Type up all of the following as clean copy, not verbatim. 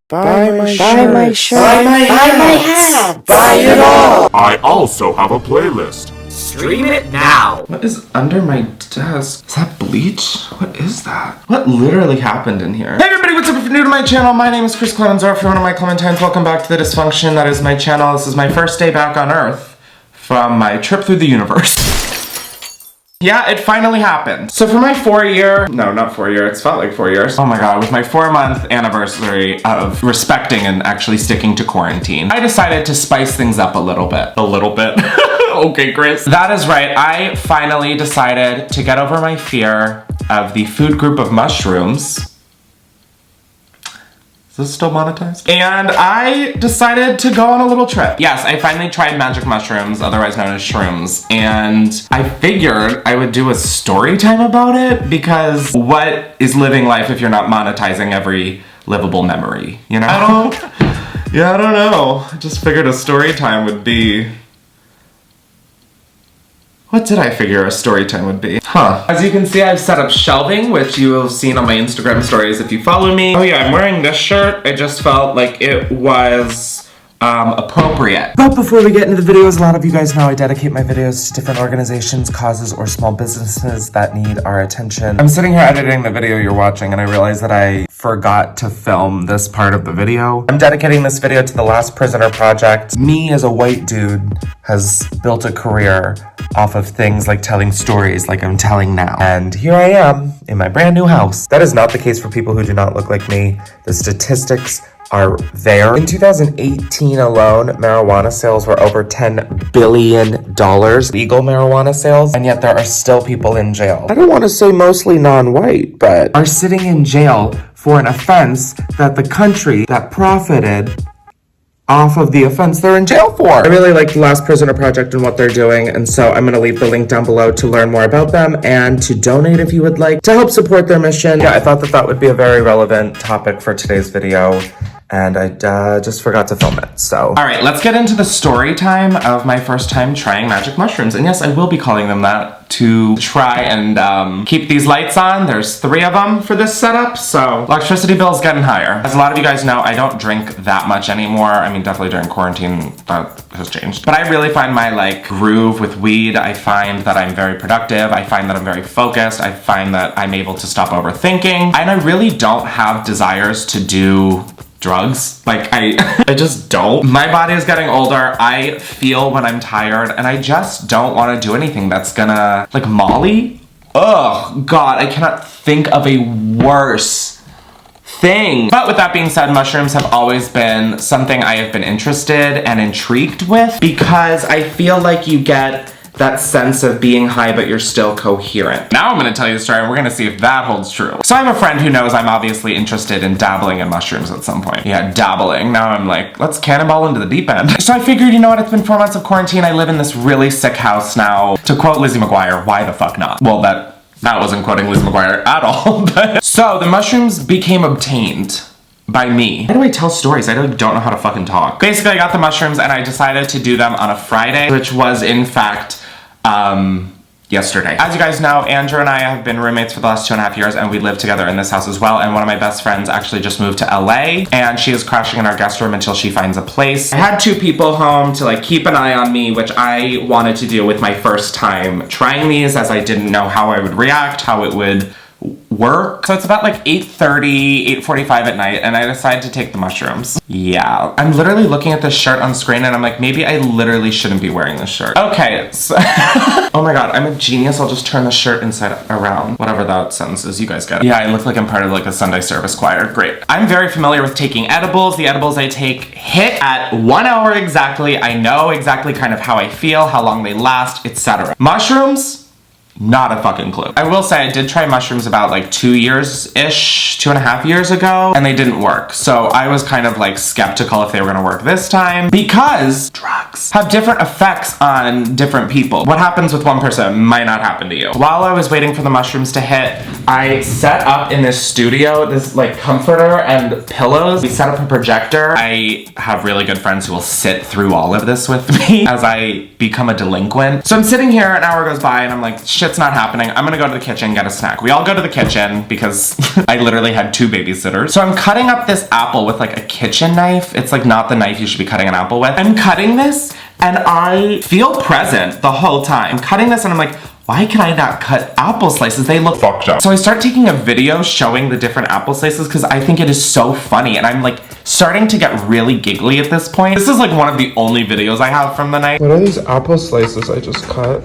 Buy my shirt. Buy my hat. Buy it all. I also have a playlist. Stream it now. What is under my desk? Is that bleach? What is that? What literally happened in here? Hey everybody, what's up? If you're new to my channel, my name is Klemens, or if you're one of my Clementines, welcome back to the dysfunction that is my channel. This is my first day back on Earth from my trip through the universe. Yeah, it finally happened. So for my it felt like 4 years. Oh my god, with my 4-month anniversary of respecting and actually sticking to quarantine, I decided to spice things up a little bit. Okay, Chris. That is right, I finally decided to get over my fear of the food group of mushrooms. Is this still monetized? And I decided to go on a little trip. Yes, I finally tried magic mushrooms, otherwise known as shrooms, and I figured I would do a story time about it, because what is living life if you're not monetizing every livable memory, you know? I don't know. I just figured a story time would be... What did I figure a story time would be? As you can see, I've set up shelving, which you have seen on my Instagram stories if you follow me. Oh yeah, I'm wearing this shirt. I just felt like it was appropriate. But before we get into the videos, a lot of you guys know I dedicate my videos to different organizations, causes, or small businesses that need our attention. I'm sitting here editing the video you're watching, and I realized that I forgot to film this part of the video. I'm dedicating this video to the Last Prisoner Project. Me as a white dude has built a career off of things like telling stories like I'm telling now. And here I am in my brand new house. That is not the case for people who do not look like me. The statistics are there. In 2018 alone, marijuana sales were over $10 billion, legal marijuana sales, and yet there are still people in jail. I don't want to say mostly non-white, but are sitting in jail for an offense that the country that profited off of the offense they're in jail for. I really like the Last Prisoner Project and what they're doing, and so I'm gonna leave the link down below to learn more about them and to donate if you would like to help support their mission. Yeah, I thought that would be a very relevant topic for today's video, and I just forgot to film it, so. All right, let's get into the story time of my first time trying magic mushrooms. And yes, I will be calling them that to try and keep these lights on. There's 3 of them for this setup, so electricity bill's getting higher. As a lot of you guys know, I don't drink that much anymore. I mean, definitely during quarantine, that has changed. But I really find my groove with weed. I find that I'm very productive. I find that I'm very focused. I find that I'm able to stop overthinking. And I really don't have desires to do drugs. I just don't. My body is getting older. I feel when I'm tired, and I just don't want to do anything that's gonna, Molly? Oh God, I cannot think of a worse thing. But with that being said, mushrooms have always been something I have been interested and intrigued with, because I feel like you get that sense of being high, but you're still coherent. Now I'm gonna tell you the story, and we're gonna see if that holds true. So I have a friend who knows I'm obviously interested in dabbling in mushrooms at some point. Yeah, dabbling. Now I'm like, let's cannonball into the deep end. So I figured, you know what, it's been 4 months of quarantine. I live in this really sick house now. To quote Lizzie McGuire, why the fuck not? Well, that wasn't quoting Lizzie McGuire at all, but. So the mushrooms became obtained by me. How do I tell stories? I don't know how to fucking talk. Basically, I got the mushrooms and I decided to do them on a Friday, which was in fact, yesterday. As you guys know, Andrew and I have been roommates for the last 2.5 years, and we live together in this house as well, and one of my best friends actually just moved to LA, and she is crashing in our guest room until she finds a place. I had 2 people home to keep an eye on me, which I wanted to do with my first time trying these, as I didn't know how I would react, how it would work. So it's about 8:30, 8:45 at night, and I decided to take the mushrooms. Yeah, I'm literally looking at this shirt on screen, and I'm like, maybe I literally shouldn't be wearing this shirt. Okay, so oh my god, I'm a genius. I'll just turn the shirt inside around. Whatever that sentence is, you guys get it. Yeah, I look like I'm part of a Sunday service choir. Great. I'm very familiar with taking edibles. The edibles I take hit at 1 hour exactly. I know exactly kind of how I feel, how long they last, etc. Mushrooms? Not a fucking clue. I will say I did try mushrooms about 2 years-ish, 2.5 years ago, and they didn't work. So I was kind of skeptical if they were gonna work this time, because drugs have different effects on different people. What happens with one person might not happen to you. While I was waiting for the mushrooms to hit, I set up in this studio this comforter and pillows. We set up a projector. I have really good friends who will sit through all of this with me as I become a delinquent. So I'm sitting here, an hour goes by, and I'm like, shit, shit's not happening. I'm gonna go to the kitchen, get a snack. We all go to the kitchen because I literally had 2 babysitters. So I'm cutting up this apple with like a kitchen knife. It's like not the knife you should be cutting an apple with. I'm cutting this and I feel present the whole time. I'm cutting this and I'm like, why can I not cut apple slices? They look fucked up. So I start taking a video showing the different apple slices because I think it is so funny, and I'm like starting to get really giggly at this point. This is like one of the only videos I have from the night. What are these apple slices I just cut?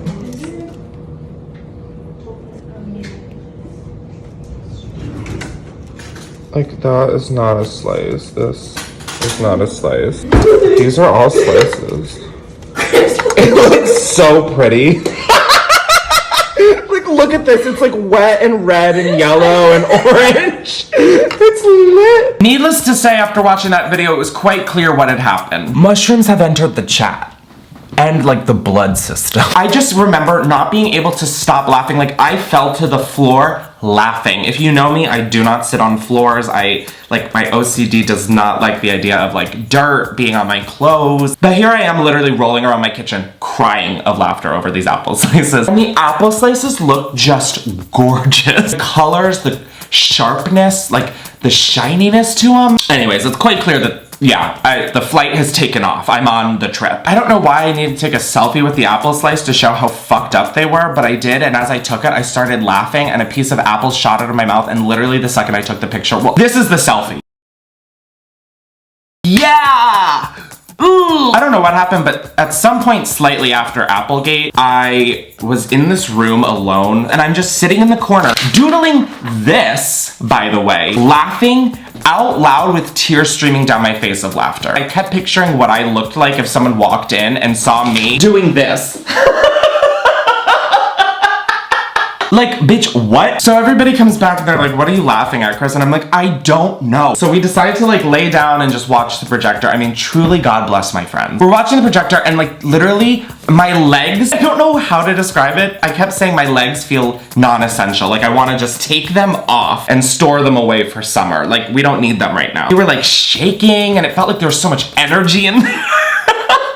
Like, that is not a slice. This is not a slice. These are all slices. It looks so pretty. Like, look at this. It's like wet and red and yellow and orange. It's lit. Needless to say, after watching that video, it was quite clear what had happened. Mushrooms have entered the chat. And like the blood system. I just remember not being able to stop laughing. Like, I fell to the floor laughing. If you know me, I do not sit on floors. My OCD does not like the idea of like dirt being on my clothes. But here I am literally rolling around my kitchen crying of laughter over these apple slices. And the apple slices look just gorgeous. The colors, the sharpness, like the shininess to them. Anyways, it's quite clear that the flight has taken off. I'm on the trip. I don't know why I needed to take a selfie with the apple slice to show how fucked up they were, but I did, and as I took it, I started laughing, and a piece of apple shot out of my mouth, and literally the second I took the picture, well, this is the selfie. Yeah! Ooh! I don't know what happened, but at some point slightly after Applegate, I was in this room alone, and I'm just sitting in the corner, doodling this, by the way, laughing out loud with tears streaming down my face of laughter. I kept picturing what I looked like if someone walked in and saw me doing this. Like, bitch, what? So everybody comes back and they're like, what are you laughing at, Chris? And I'm like, I don't know. So we decided to like lay down and just watch the projector. I mean, truly, God bless my friends. We're watching the projector and like literally my legs, I don't know how to describe it. I kept saying my legs feel non-essential. Like, I want to just take them off and store them away for summer. Like, we don't need them right now. We were like shaking and it felt like there was so much energy in there.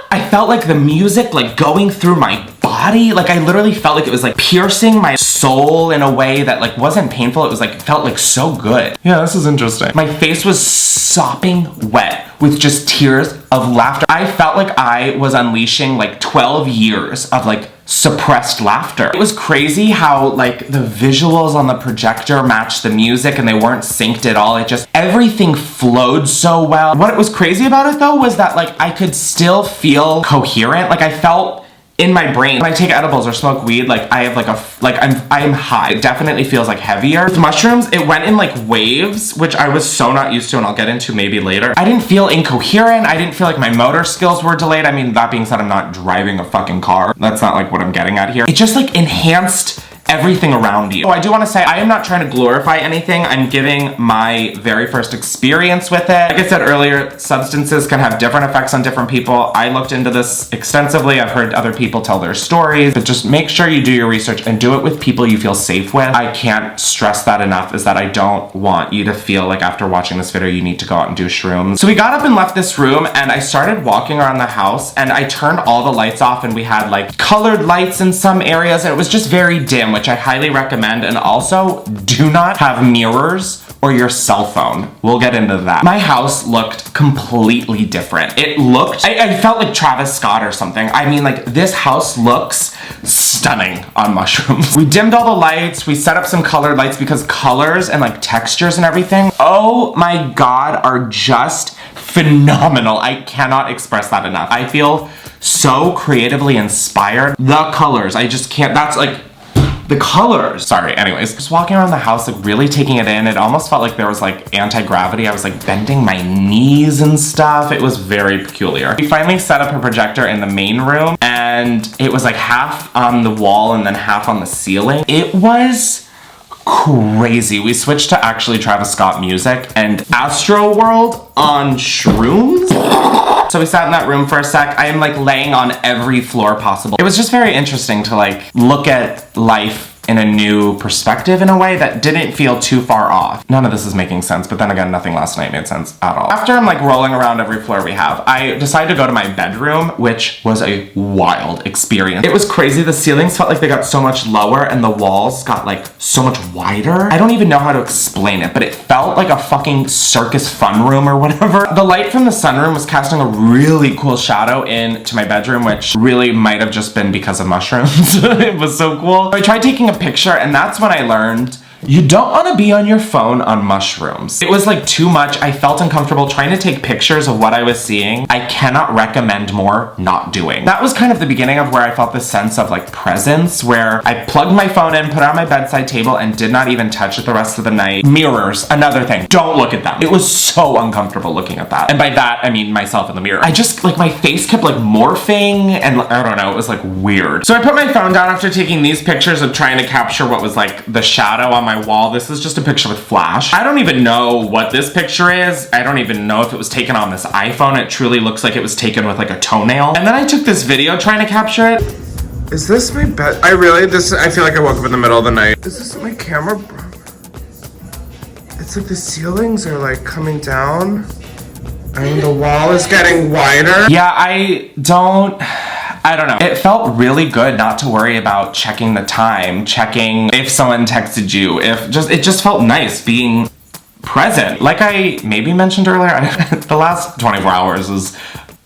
I felt like the music like going through my body. Like, I literally felt like it was like piercing my soul in a way that like wasn't painful. It was like, it felt like so good. Yeah, this is interesting. My face was sopping wet with just tears of laughter. I felt like I was unleashing like 12 years of like suppressed laughter. It was crazy how like the visuals on the projector matched the music and they weren't synced at all. It just, everything flowed so well. What was crazy about it though was that like I could still feel coherent. Like, I felt in my brain, when I take edibles or smoke weed, like I have like I'm high. It definitely feels like heavier. With mushrooms, it went in like waves, which I was so not used to, and I'll get into maybe later. I didn't feel incoherent. I didn't feel like my motor skills were delayed. I mean, that being said, I'm not driving a fucking car. That's not like what I'm getting at here. It just like enhanced everything around you. Oh, I do want to say, I am not trying to glorify anything. I'm giving my very first experience with it. Like I said earlier, substances can have different effects on different people. I looked into this extensively. I've heard other people tell their stories, but just make sure you do your research and do it with people you feel safe with. I can't stress that enough, is that I don't want you to feel like after watching this video, you need to go out and do shrooms. So we got up and left this room and I started walking around the house and I turned all the lights off and we had like colored lights in some areas and it was just very dim, which I highly recommend. And also, do not have mirrors or your cell phone. We'll get into that. My house looked completely different. It looked, I felt like Travis Scott or something. I mean, like, this house looks stunning on mushrooms. We dimmed all the lights. We set up some colored lights because colors and like textures and everything, oh my God, are just phenomenal. I cannot express that enough. I feel so creatively inspired. The colors, I just can't, that's like, the colors. Sorry, anyways. Just walking around the house, like really taking it in. It almost felt like there was like anti-gravity. I was like bending my knees and stuff. It was very peculiar. We finally set up a projector in the main room and it was like half on the wall and then half on the ceiling. It was crazy. We switched to actually Travis Scott music and Astro World on shrooms. So we sat in that room for a sec. I am like laying on every floor possible. It was just very interesting to like look at life in a new perspective in a way that didn't feel too far off. None of this is making sense, but then again, nothing last night made sense at all. After I'm like rolling around every floor we have, I decided to go to my bedroom, which was a wild experience. It was crazy. The ceilings felt like they got so much lower and the walls got like so much wider. I don't even know how to explain it, but it felt like a fucking circus fun room or whatever. The light from the sunroom was casting a really cool shadow into my bedroom, which really might have just been because of mushrooms. It was so cool. I tried taking a picture, and that's when I learned you don't want to be on your phone on mushrooms. It was like too much. I felt uncomfortable trying to take pictures of what I was seeing. I cannot recommend more not doing. That was kind of the beginning of where I felt this sense of like presence, where I plugged my phone in, put it on my bedside table, and did not even touch it the rest of the night. Mirrors, another thing. Don't look at them. It was so uncomfortable looking at that. And by that, I mean myself in the mirror. I just, like, my face kept like morphing, and I don't know, it was like weird. So I put my phone down after taking these pictures of trying to capture what was like the shadow on my wall. This is just a picture with flash. I don't even know what this picture is. I don't even know if it was taken on this iPhone. It truly looks like it was taken with like a toenail. And then I took this video trying to capture it. Is this my bed? I feel like I woke up in the middle of the night. Is this my camera? It's like the ceilings are like coming down and the wall is getting wider. Yeah, I don't know. It felt really good not to worry about checking the time, checking if someone texted you, it just felt nice being present. Like I maybe mentioned earlier, the last 24 hours was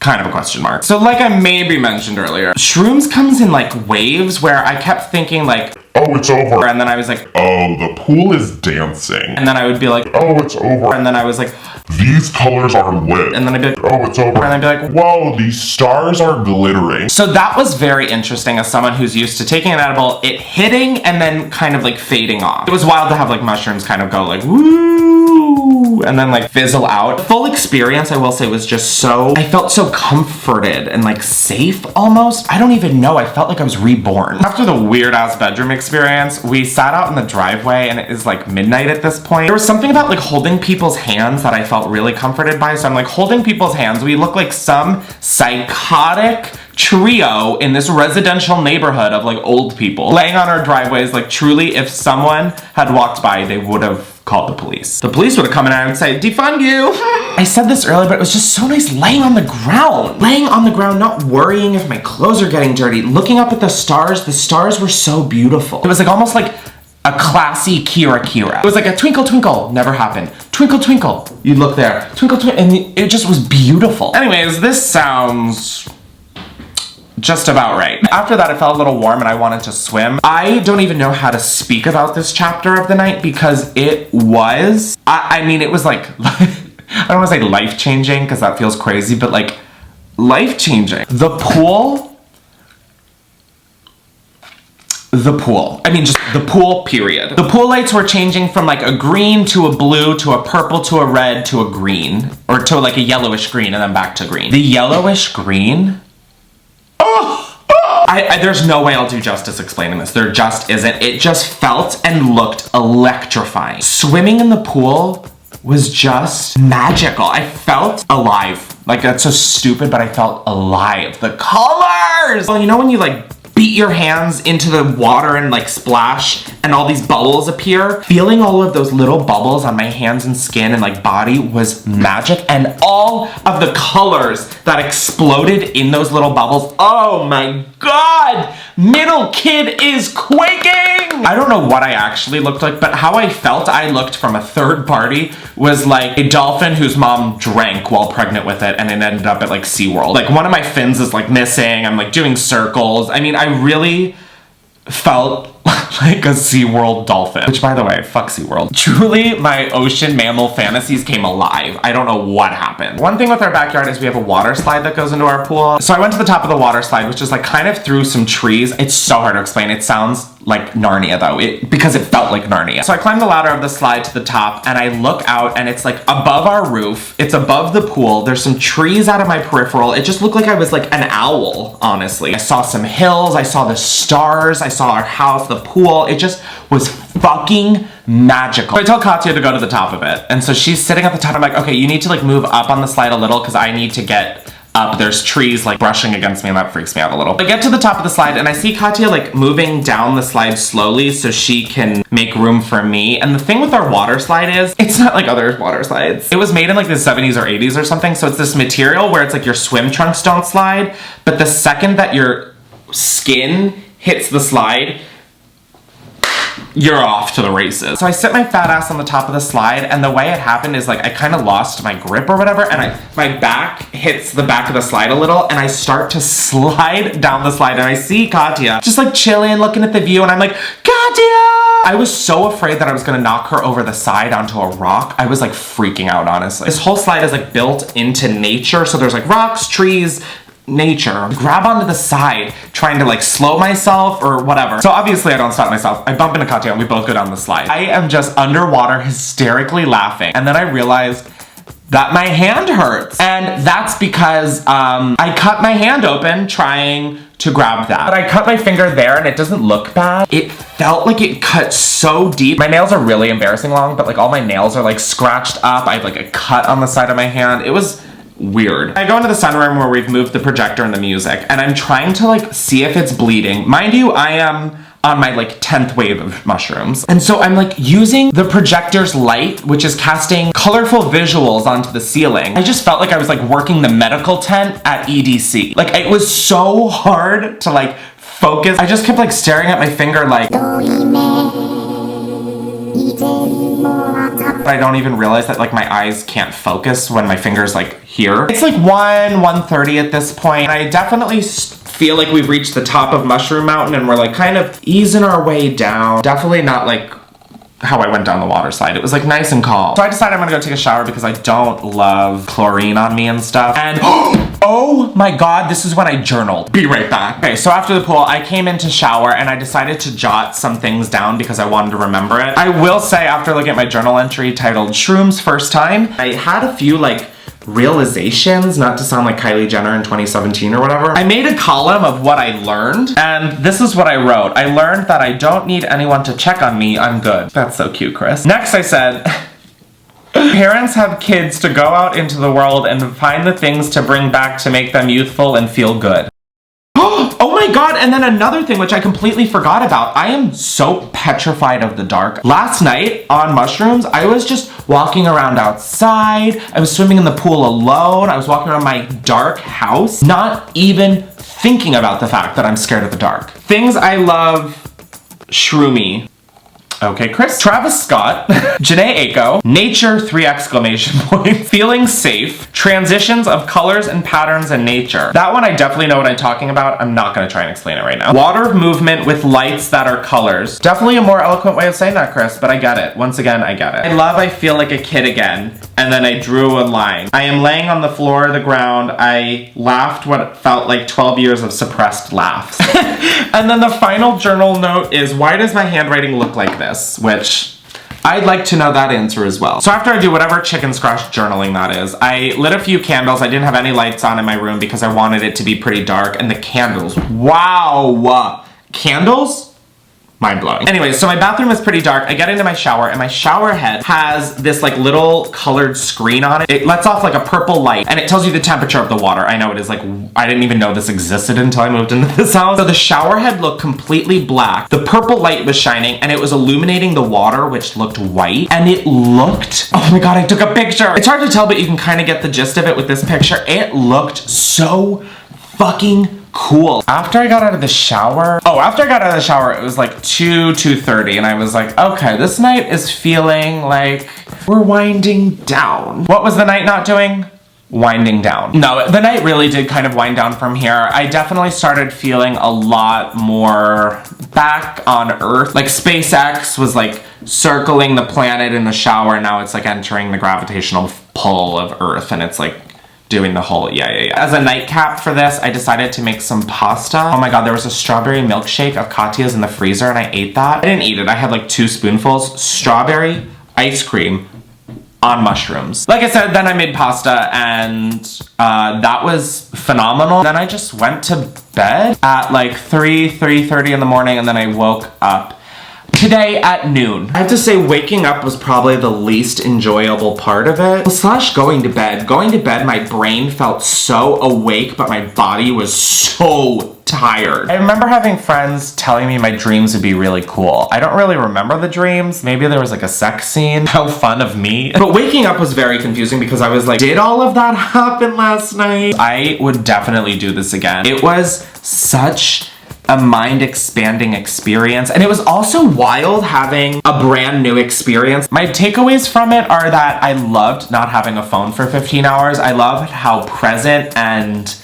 kind of a question mark. So like I maybe mentioned earlier, Shrooms comes in like waves where I kept thinking like, oh, it's over. And then I was like, oh, the pool is dancing. And then I would be like, oh, it's over. And then I was like, these colors are lit. And then I'd be like, oh, it's over. And I'd be like, whoa, these stars are glittering. So that was very interesting as someone who's used to taking an edible, it hitting and then kind of like fading off. It was wild to have like mushrooms kind of go like, woo, and then like fizzle out. The full experience, I will say, was just so, I felt so comforted and like safe almost. I don't even know, I felt like I was reborn. After the weird ass bedroom experience, we sat out in the driveway and it is like midnight at this point. There was something about like holding people's hands that I felt really comforted by. So I'm like holding people's hands. We look like some psychotic trio in this residential neighborhood of like old people laying on our driveways. Like truly, if someone had walked by, they would have called the police. The police would have come in and said, defund you. I said this earlier, but it was just so nice laying on the ground. Laying on the ground, not worrying if my clothes are getting dirty. Looking up at the stars were so beautiful. It was like almost like a classy Kira Kira. It was like a twinkle twinkle, never happened. Twinkle twinkle, you look there. Twinkle twinkle, and it just was beautiful. Anyways, this sounds just about right. After that, it felt a little warm and I wanted to swim. I don't even know how to speak about this chapter of the night because it was, I mean, it was like, I don't want to say life-changing because that feels crazy, but like life-changing. The pool, I mean, just the pool, period. The pool lights were changing from like a green to a blue to a purple to a red to a green, or to like a yellowish green and then back to green. The yellowish green, there's no way I'll do justice explaining this. There just isn't. It just felt and looked electrifying. Swimming in the pool was just magical. I felt alive. Like, that's so stupid, but I felt alive. The colors! Well, you know when you like beat your hands into the water and like splash and all these bubbles appear? Feeling all of those little bubbles on my hands and skin and like body was magic, and all of the colors that exploded in those little bubbles, oh my god! Middle kid is quaking! I don't know what I actually looked like, but how I felt I looked from a third party was like a dolphin whose mom drank while pregnant with it and it ended up at like SeaWorld. Like one of my fins is like missing, I'm like doing circles. I mean, I really felt like a SeaWorld dolphin. Which, by the way, fuck SeaWorld. Truly, my ocean mammal fantasies came alive. I don't know what happened. One thing with our backyard is we have a water slide that goes into our pool. So I went to the top of the water slide, which is like kind of through some trees. It's so hard to explain. It sounds like Narnia though, because it felt like Narnia. So I climbed the ladder of the slide to the top and I look out and it's like above our roof. It's above the pool. There's some trees out of my peripheral. It just looked like I was like an owl, honestly. I saw some hills. I saw the stars. I saw our house, the pool. It just was fucking magical. So I told Katya to go to the top of it. And so she's sitting at the top. I'm like, okay, you need to like move up on the slide a little because I need to get up. There's trees like brushing against me and that freaks me out a little. I get to the top of the slide and I see Katya like moving down the slide slowly so she can make room for me. And the thing with our water slide is, it's not like other water slides. It was made in like the 70s or 80s or something. So it's this material where it's like your swim trunks don't slide, but the second that your skin hits the slide, you're off to the races. So I sit my fat ass on the top of the slide, and the way it happened is like I kind of lost my grip or whatever, and my back hits the back of the slide a little, and I start to slide down the slide, and I see Katya just like chilling, looking at the view, and I'm like, Katya! I was so afraid that I was gonna knock her over the side onto a rock. I was like freaking out, honestly. This whole slide is like built into nature, so there's like rocks, trees, nature. Grab onto the side, trying to like slow myself or whatever. So obviously I don't stop myself. I bump into Katya and we both go down the slide. I am just underwater hysterically laughing. And then I realized that my hand hurts. And that's because I cut my hand open trying to grab that. But I cut my finger there and it doesn't look bad. It felt like it cut so deep. My nails are really embarrassing long, but like all my nails are like scratched up. I have like a cut on the side of my hand. It was weird. I go into the sunroom where we've moved the projector and the music, and I'm trying to like see if it's bleeding. Mind you, I am on my like 10th wave of mushrooms. And so I'm like using the projector's light, which is casting colorful visuals onto the ceiling. I just felt like I was like working the medical tent at EDC. Like it was so hard to like focus. I just kept like staring at my finger like, but I don't even realize that like my eyes can't focus when my finger's like here. It's like 1:30 at this point. And I definitely feel like we've reached the top of Mushroom Mountain and we're like kind of easing our way down. Definitely not like how I went down the water slide. It was like nice and calm. So I decided I'm gonna go take a shower because I don't love chlorine on me and stuff. And oh my God, this is when I journaled. Be right back. Okay, so after the pool, I came in to shower and I decided to jot some things down because I wanted to remember it. I will say after looking at my journal entry titled Shrooms First Time, I had a few like realizations, not to sound like Kylie Jenner in 2017 or whatever. I made a column of what I learned, and this is what I wrote. I learned that I don't need anyone to check on me, I'm good. That's so cute, Chris. Next I said, parents have kids to go out into the world and find the things to bring back to make them youthful and feel good. Oh my God, and then another thing which I completely forgot about. I am so petrified of the dark. Last night on mushrooms, I was just walking around outside. I was swimming in the pool alone. I was walking around my dark house, not even thinking about the fact that I'm scared of the dark. Things I love, shroomy. Okay, Chris. Travis Scott, Janae Aiko, nature, 3 exclamation points, feeling safe, transitions of colors and patterns in nature. That one I definitely know what I'm talking about. I'm not gonna try and explain it right now. Water movement with lights that are colors. Definitely a more eloquent way of saying that, Chris, but I get it. Once again, I get it. I feel like a kid again, and then I drew a line. I am laying on the floor of the ground. I laughed what felt like 12 years of suppressed laughs. And then the final journal note is, why does my handwriting look like this? Which I'd like to know that answer as well. So after I do whatever chicken scratch journaling that is, I lit a few candles. I didn't have any lights on in my room because I wanted it to be pretty dark, and the candles, wow, candles? Mind-blowing. Anyway, so my bathroom is pretty dark. I get into my shower and my shower head has this like little colored screen on it. It lets off like a purple light and it tells you the temperature of the water. I know it is like, I didn't even know this existed until I moved into this house. So the shower head looked completely black. The purple light was shining and it was illuminating the water, which looked white. And it looked, oh my God, I took a picture. It's hard to tell, but you can kind of get the gist of it with this picture. It looked so fucking cool. After I got out of the shower, it was like 2:30 and I was like, okay, this night is feeling like we're winding down. What was the night not doing? Winding down. No, the night really did kind of wind down from here. I definitely started feeling a lot more back on Earth. Like SpaceX was like circling the planet in the shower. Now it's like entering the gravitational pull of Earth and it's like doing the whole, yeah. As a nightcap for this, I decided to make some pasta. Oh my God, there was a strawberry milkshake of Katya's in the freezer and I ate that. I didn't eat it, I had like 2 spoonfuls. Strawberry ice cream on mushrooms. Like I said, then I made pasta and that was phenomenal. Then I just went to bed at like 3:30 in the morning and then I woke up today at noon. I have to say waking up was probably the least enjoyable part of it. Slash going to bed. Going to bed, my brain felt so awake, but my body was so tired. I remember having friends telling me my dreams would be really cool. I don't really remember the dreams. Maybe there was like a sex scene. How fun of me. But waking up was very confusing because I was like, did all of that happen last night? I would definitely do this again. It was such a mind-expanding experience, and it was also wild having a brand new experience. My takeaways from it are that I loved not having a phone for 15 hours. I loved how present and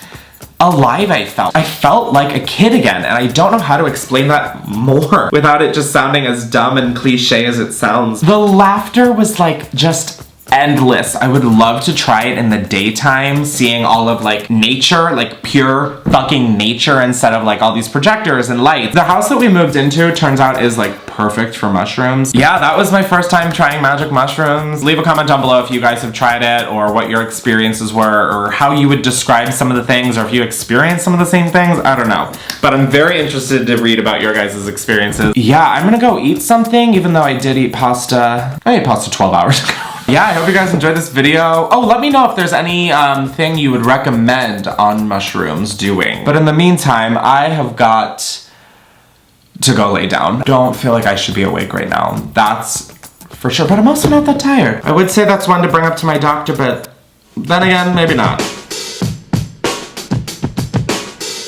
alive I felt. I felt like a kid again, and I don't know how to explain that more without it just sounding as dumb and cliche as it sounds. The laughter was like just endless. I would love to try it in the daytime, seeing all of like nature, like pure fucking nature instead of like all these projectors and lights. The house that we moved into turns out is like perfect for mushrooms. Yeah, that was my first time trying magic mushrooms. Leave a comment down below if you guys have tried it or what your experiences were or how you would describe some of the things or if you experienced some of the same things. I don't know. But I'm very interested to read about your guys' experiences. Yeah, I'm gonna go eat something even though I did eat pasta. I ate pasta 12 hours ago. Yeah, I hope you guys enjoyed this video. Oh, let me know if there's any thing you would recommend on mushrooms doing. But in the meantime, I have got to go lay down. Don't feel like I should be awake right now. That's for sure, but I'm also not that tired. I would say that's one to bring up to my doctor, but then again, maybe not.